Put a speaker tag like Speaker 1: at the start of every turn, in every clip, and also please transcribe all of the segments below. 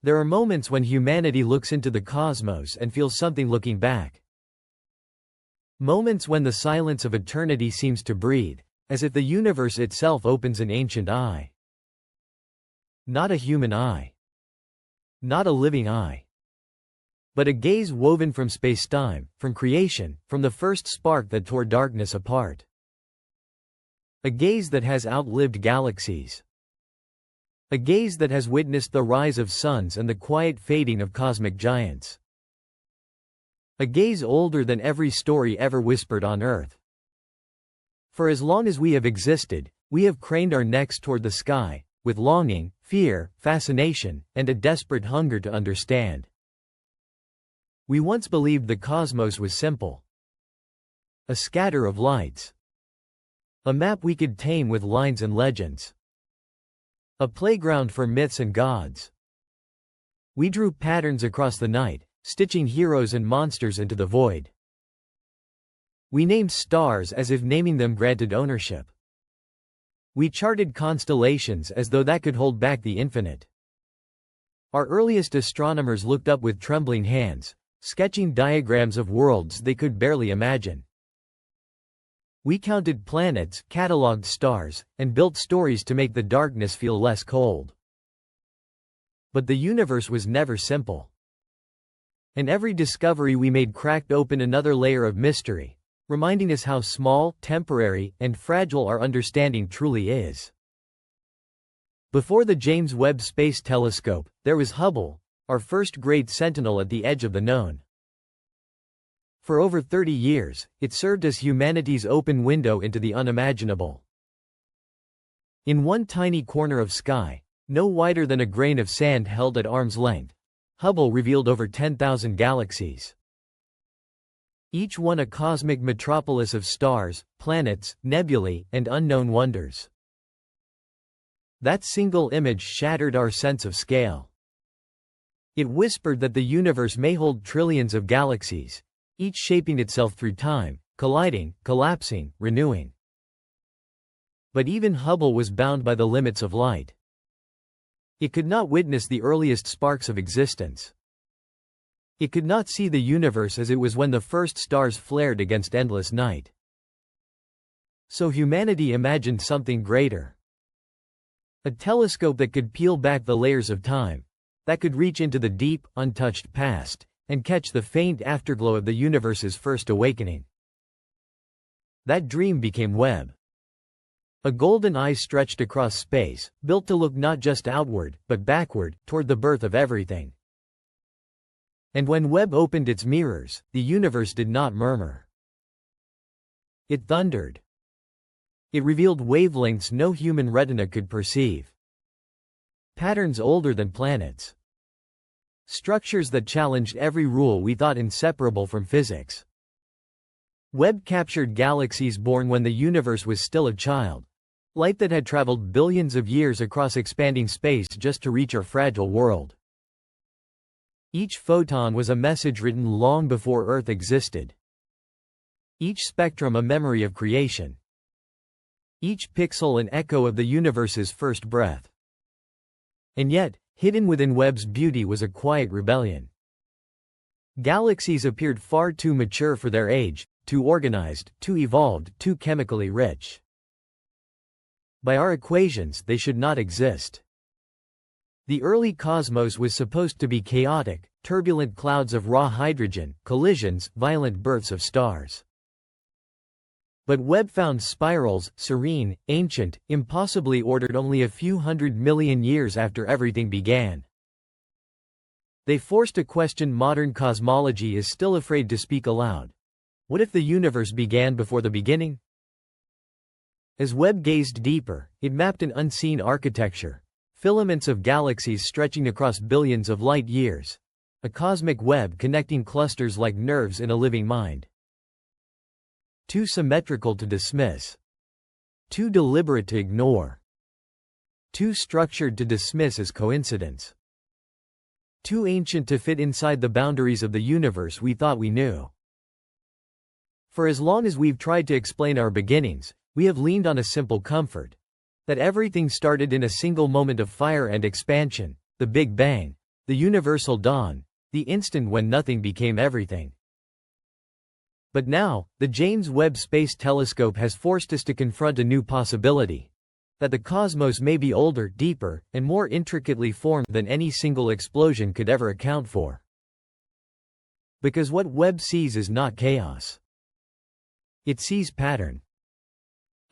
Speaker 1: There are moments when humanity looks into the cosmos and feels something looking back. Moments when the silence of eternity seems to breathe, as if the universe itself opens an ancient eye. Not a human eye. Not a living eye. But a gaze woven from space-time, from creation, from the first spark that tore darkness apart. A gaze that has outlived galaxies. A gaze that has witnessed the rise of suns and the quiet fading of cosmic giants. A gaze older than every story ever whispered on Earth. For as long as we have existed, we have craned our necks toward the sky, with longing, fear, fascination, and a desperate hunger to understand. We once believed the cosmos was simple. A scatter of lights. A map we could tame with lines and legends. A playground for myths and gods. We drew patterns across the night, stitching heroes and monsters into the void. We named stars as if naming them granted ownership. We charted constellations as though that could hold back the infinite. Our earliest astronomers looked up with trembling hands, sketching diagrams of worlds they could barely imagine. We counted planets, catalogued stars, and built stories to make the darkness feel less cold. But the universe was never simple. And every discovery we made cracked open another layer of mystery, reminding us how small, temporary, and fragile our understanding truly is. Before the James Webb Space Telescope, there was Hubble, our first great sentinel at the edge of the known. For over 30 years, it served as humanity's open window into the unimaginable. In one tiny corner of sky, no wider than a grain of sand held at arm's length, Hubble revealed over 10,000 galaxies. Each one a cosmic metropolis of stars, planets, nebulae, and unknown wonders. That single image shattered our sense of scale. It whispered that the universe may hold trillions of galaxies, each shaping itself through time, colliding, collapsing, renewing. But even Hubble was bound by the limits of light. It could not witness the earliest sparks of existence. It could not see the universe as it was when the first stars flared against endless night. So humanity imagined something greater. A telescope that could peel back the layers of time, that could reach into the deep, untouched past, and catch the faint afterglow of the universe's first awakening. That dream became Webb. A golden eye stretched across space, built to look not just outward, but backward, toward the birth of everything. And when Webb opened its mirrors, the universe did not murmur. It thundered. It revealed wavelengths no human retina could perceive. Patterns older than planets. Structures that challenged every rule we thought inseparable from physics. Webb captured galaxies born when the universe was still a child. Light that had traveled billions of years across expanding space just to reach our fragile world. Each photon was a message written long before Earth existed. Each spectrum a memory of creation. Each pixel an echo of the universe's first breath. And yet, hidden within Webb's beauty was a quiet rebellion. Galaxies appeared far too mature for their age, too organized, too evolved, too chemically rich. By our equations, they should not exist. The early cosmos was supposed to be chaotic, turbulent clouds of raw hydrogen, collisions, violent births of stars. But Webb found spirals, serene, ancient, impossibly ordered only a few 100 million years after everything began. They forced a question modern cosmology is still afraid to speak aloud. What if the universe began before the beginning? As Webb gazed deeper, it mapped an unseen architecture, filaments of galaxies stretching across billions of light years, a cosmic web connecting clusters like nerves in a living mind. Too symmetrical to dismiss. Too deliberate to ignore. Too structured to dismiss as coincidence. Too ancient to fit inside the boundaries of the universe we thought we knew. For as long as we've tried to explain our beginnings, we have leaned on a simple comfort. That everything started in a single moment of fire and expansion, the Big Bang, the universal dawn, the instant when nothing became everything. But now, the James Webb Space Telescope has forced us to confront a new possibility: that the cosmos may be older, deeper, and more intricately formed than any single explosion could ever account for. Because what Webb sees is not chaos. It sees pattern,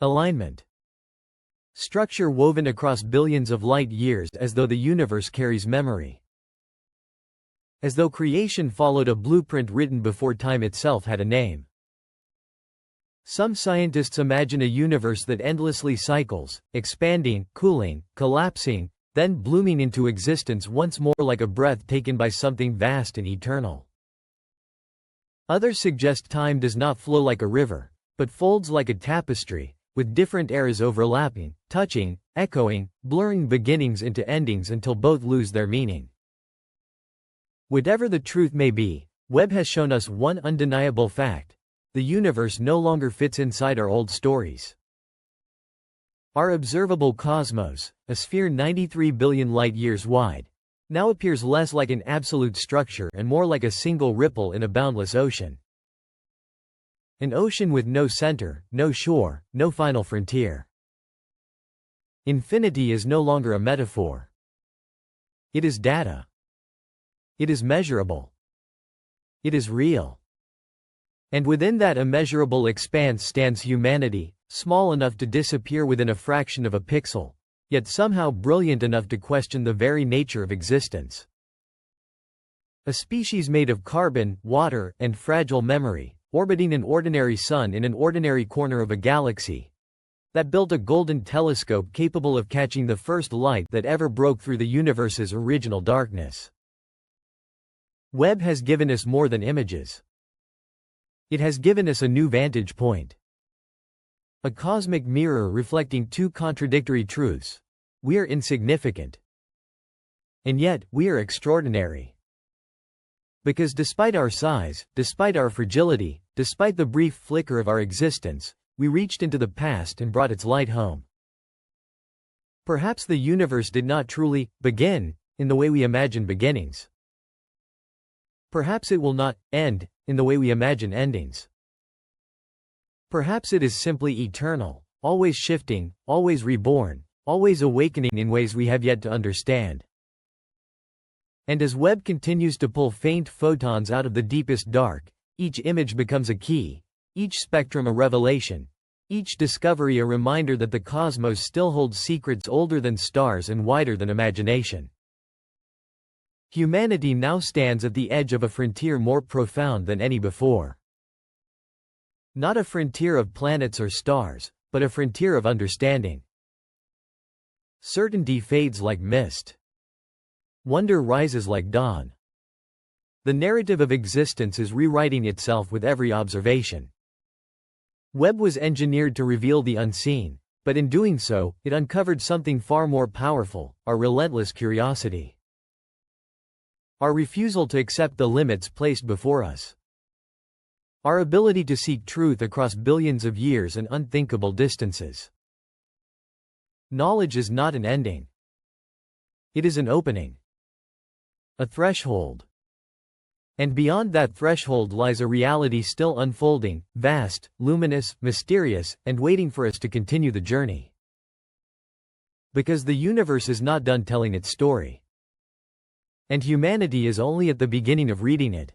Speaker 1: alignment, structure woven across billions of light years, as though the universe carries memory. As though creation followed a blueprint written before time itself had a name. Some scientists imagine a universe that endlessly cycles, expanding, cooling, collapsing, then blooming into existence once more, like a breath taken by something vast and eternal. Others suggest time does not flow like a river, but folds like a tapestry, with different eras overlapping, touching, echoing, blurring beginnings into endings until both lose their meaning. Whatever the truth may be, Webb has shown us one undeniable fact: the universe no longer fits inside our old stories. Our observable cosmos, a sphere 93 billion light-years wide, now appears less like an absolute structure and more like a single ripple in a boundless ocean. An ocean with no center, no shore, no final frontier. Infinity is no longer a metaphor. It is data. It is measurable. It is real. And within that immeasurable expanse stands humanity, small enough to disappear within a fraction of a pixel, yet somehow brilliant enough to question the very nature of existence. A species made of carbon, water, and fragile memory, orbiting an ordinary sun in an ordinary corner of a galaxy, that built a golden telescope capable of catching the first light that ever broke through the universe's original darkness. Webb has given us more than images. It has given us a new vantage point. A cosmic mirror reflecting two contradictory truths: we are insignificant, and yet, we are extraordinary. Because despite our size, despite our fragility, despite the brief flicker of our existence, we reached into the past and brought its light home. Perhaps the universe did not truly begin in the way we imagine beginnings. Perhaps it will not end in the way we imagine endings. Perhaps it is simply eternal, always shifting, always reborn, always awakening in ways we have yet to understand. And as Webb continues to pull faint photons out of the deepest dark, each image becomes a key, each spectrum a revelation, each discovery a reminder that the cosmos still holds secrets older than stars and wider than imagination. Humanity now stands at the edge of a frontier more profound than any before. Not a frontier of planets or stars, but a frontier of understanding. Certainty fades like mist. Wonder rises like dawn. The narrative of existence is rewriting itself with every observation. Webb was engineered to reveal the unseen, but in doing so, it uncovered something far more powerful: our relentless curiosity. Our refusal to accept the limits placed before us. Our ability to seek truth across billions of years and unthinkable distances. Knowledge is not an ending. It is an opening. A threshold. And beyond that threshold lies a reality still unfolding, vast, luminous, mysterious, and waiting for us to continue the journey. Because the universe is not done telling its story. And humanity is only at the beginning of reading it.